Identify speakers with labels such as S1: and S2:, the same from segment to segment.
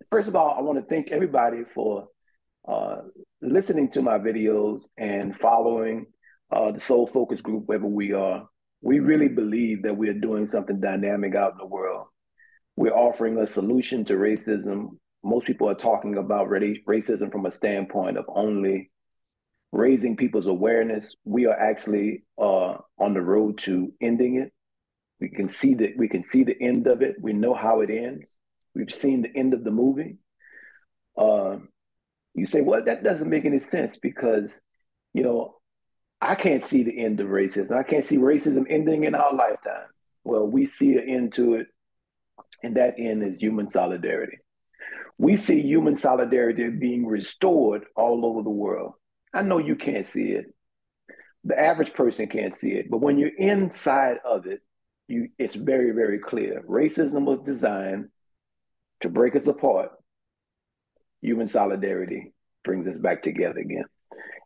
S1: First of all, I want to thank everybody for uh, listening to my videos and following the Soul Focus group wherever we are. We really believe that we are doing something dynamic out in the world. We're offering a solution to racism. Most people are talking about racism from a standpoint of only raising people's awareness. We are actually on the road to ending it. We can see the end of it. We know how it ends. We've seen the end of the movie. Uh, you say, well, that doesn't make any sense because, you know, I can't see the end of racism. I can't see racism ending in our lifetime. Well, we see an end to it, and that end is human solidarity. We see human solidarity being restored all over the world. I know you can't see it. The average person can't see it, but when you're inside of it, it's very, very clear. Racism was designed to break us apart. Human solidarity brings us back together again.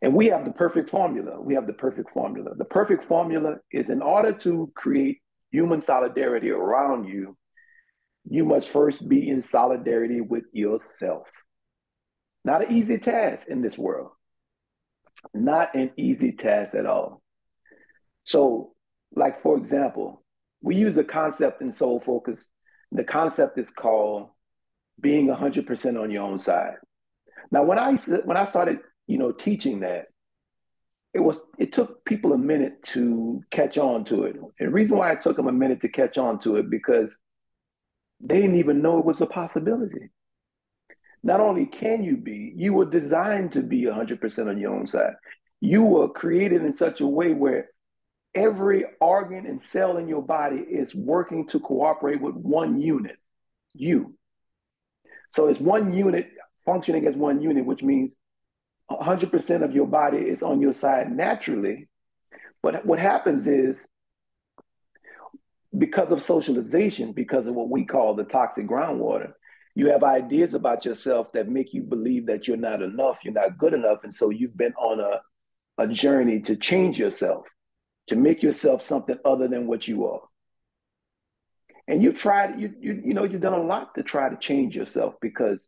S1: And we have the perfect formula. We have the perfect formula. The perfect formula is in order to create human solidarity around you, you must first be in solidarity with yourself. Not an easy task in this world. Not an easy task at all. So, like for example, we use a concept in Soul Focus. The concept is called being 100% on your own side. Now, when I started, teaching that, it took people a minute to catch on to it. And the reason why it took them a minute to catch on to it because they didn't even know it was a possibility. Not only can you be, you were designed to be 100% on your own side. You were created in such a way where every organ and cell in your body is working to cooperate with one unit, you. So it's one unit functioning as one unit, which means 100% of your body is on your side naturally. But what happens is because of socialization, because of what we call the toxic groundwater, you have ideas about yourself that make you believe that you're not enough, you're not good enough. And so you've been on a journey to change yourself, to make yourself something other than what you are. And you've tried, you've done a lot to try to change yourself because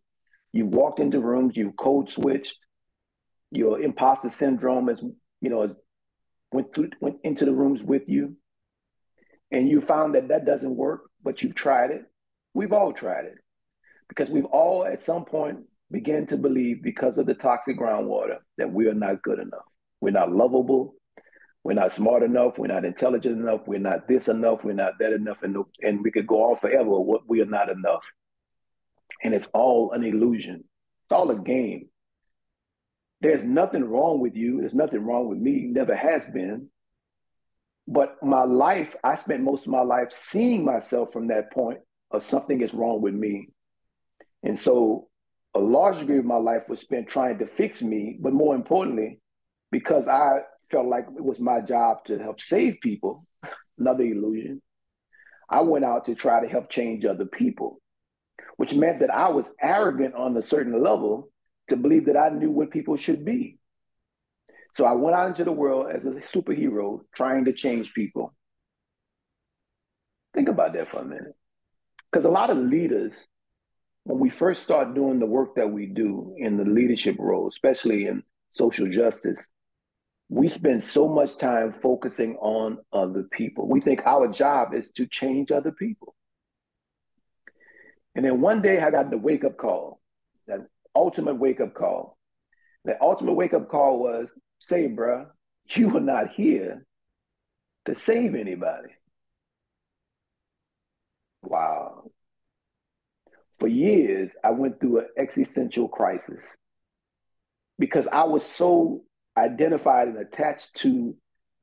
S1: you walked into rooms, you code switched, your imposter syndrome has went into the rooms with you, and you found that doesn't work, but you've tried it. We've all tried it because we've all at some point began to believe because of the toxic groundwater that we are not good enough. We're not lovable. We're not smart enough. We're not intelligent enough. We're not this enough. We're not that enough. And we could go on forever. What we are not enough. And it's all an illusion. It's all a game. There's nothing wrong with you. There's nothing wrong with me. Never has been. But my life, I spent most of my life seeing myself from that point of something is wrong with me. And so a large degree of my life was spent trying to fix me, but more importantly, because I felt like it was my job to help save people, another illusion, I went out to try to help change other people, which meant that I was arrogant on a certain level to believe that I knew what people should be. So I went out into the world as a superhero trying to change people. Think about that for a minute. Because a lot of leaders, when we first start doing the work that we do in the leadership role, especially in social justice, we spend so much time focusing on other people. We think our job is to change other people. And then one day I got the wake up call, that ultimate wake up call. The ultimate wake up call was, say, bruh, you are not here to save anybody. Wow. For years, I went through an existential crisis because I was so identified and attached to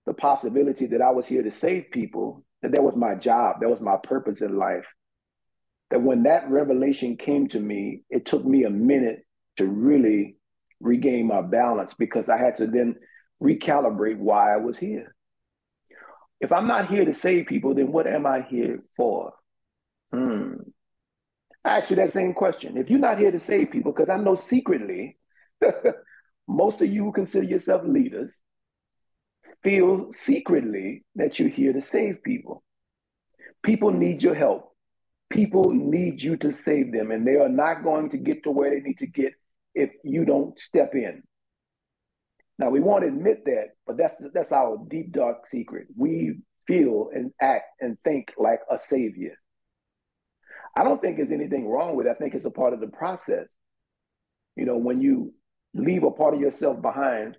S1: the possibility that I was here to save people, that was my job, that was my purpose in life. That when that revelation came to me, it took me a minute to really regain my balance because I had to then recalibrate why I was here. If I'm not here to save people, then what am I here for? I ask you that same question. If you're not here to save people, because I know secretly, most of you who consider yourself leaders feel secretly that you're here to save people. People need your help. People need you to save them, and they are not going to get to where they need to get if you don't step in. Now, we won't admit that, but that's our deep, dark secret. We feel and act and think like a savior. I don't think there's anything wrong with it. I think it's a part of the process. You know, when you leave a part of yourself behind,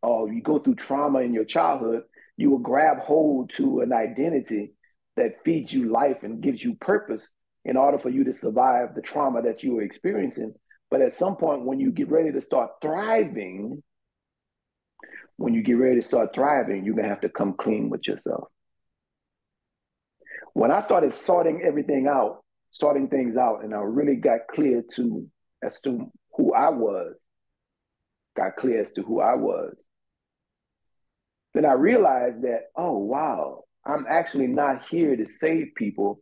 S1: or you go through trauma in your childhood, you will grab hold to an identity that feeds you life and gives you purpose in order for you to survive the trauma that you were experiencing. But at some point, when you get ready to start thriving, you're going to have to come clean with yourself. When I started sorting things out, and I really got clear as to who I was, then I realized that, oh, wow, I'm actually not here to save people.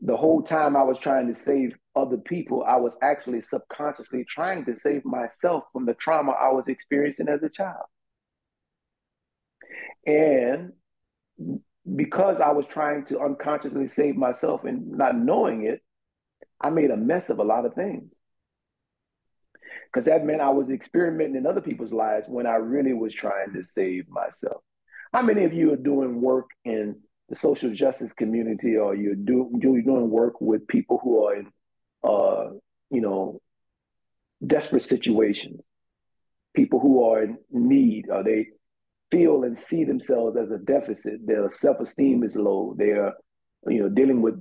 S1: The whole time I was trying to save other people, I was actually subconsciously trying to save myself from the trauma I was experiencing as a child. And because I was trying to unconsciously save myself and not knowing it, I made a mess of a lot of things. Because that meant I was experimenting in other people's lives when I really was trying to save myself. How many of you are doing work in the social justice community, or you're doing work with people who are in, you know, desperate situations, people who are in need, or they feel and see themselves as a deficit, their self-esteem is low, they're, dealing with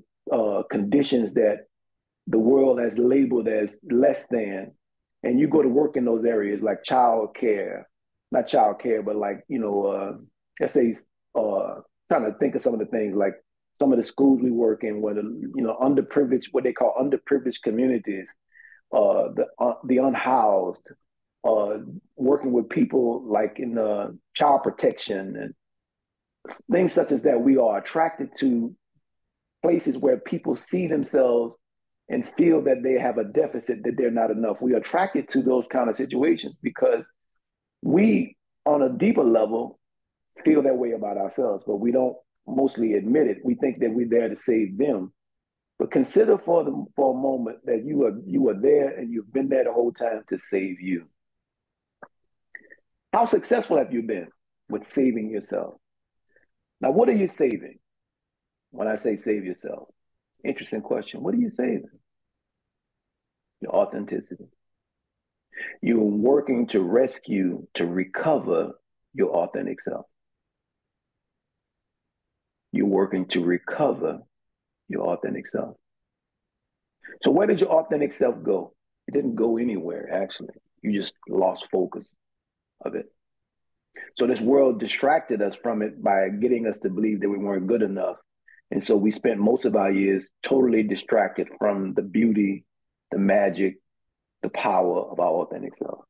S1: conditions that the world has labeled as less than, and you go to work in those areas like not child care, but like, let's say, trying to think of some of the things like some of the schools we work in where underprivileged, what they call underprivileged communities, the unhoused, working with people like in child protection and things such as that. We are attracted to places where people see themselves and feel that they have a deficit, that they're not enough. We are attracted to those kind of situations because we, on a deeper level, feel that way about ourselves, but we don't mostly admit it. We think that we're there to save them. But consider for a moment that you are there and you've been there the whole time to save you. How successful have you been with saving yourself? Now, what are you saving? When I say save yourself, interesting question. What are you saving? Your authenticity. You're working to recover your authentic self. You're working to recover your authentic self. So where did your authentic self go? It didn't go anywhere, actually. You just lost focus of it. So this world distracted us from it by getting us to believe that we weren't good enough. And so we spent most of our years totally distracted from the beauty, the magic, the power of our authentic self.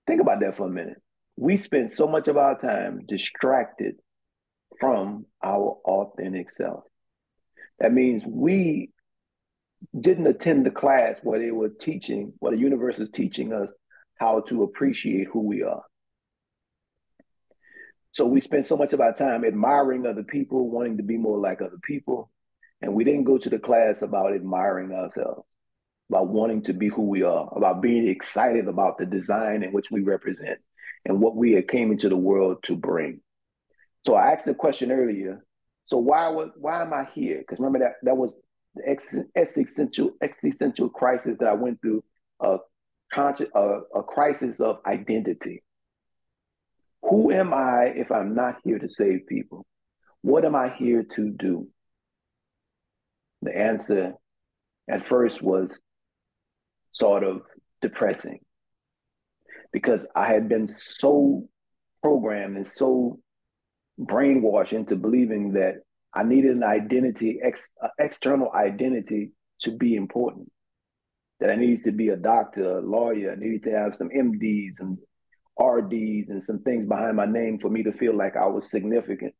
S1: Think about that for a minute. We spend so much of our time distracted from our authentic self. That means we didn't attend the class where they were teaching, where the universe is teaching us how to appreciate who we are. So we spend so much of our time admiring other people, wanting to be more like other people. And we didn't go to the class about admiring ourselves, about wanting to be who we are, about being excited about the design in which we represent and what we came into the world to bring. So I asked the question earlier, so why am I here? Because remember that was the existential crisis that I went through, a crisis of identity. Who am I if I'm not here to save people? What am I here to do? The answer at first was sort of depressing because I had been so programmed and so brainwashed into believing that I needed an identity, external identity to be important. That I needed to be a doctor, a lawyer, I needed to have some MDs and RDs and some things behind my name for me to feel like I was significant.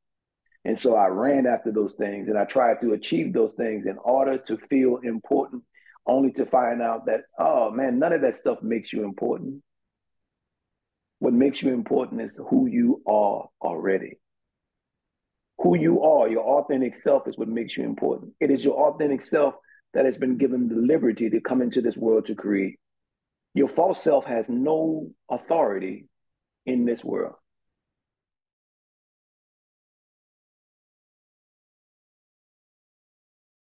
S1: And so I ran after those things and I tried to achieve those things in order to feel important, only to find out that, oh man, none of that stuff makes you important. What makes you important is who you are already. Who you are, your authentic self, is what makes you important. It is your authentic self that has been given the liberty to come into this world to create. Your false self has no authority in this world.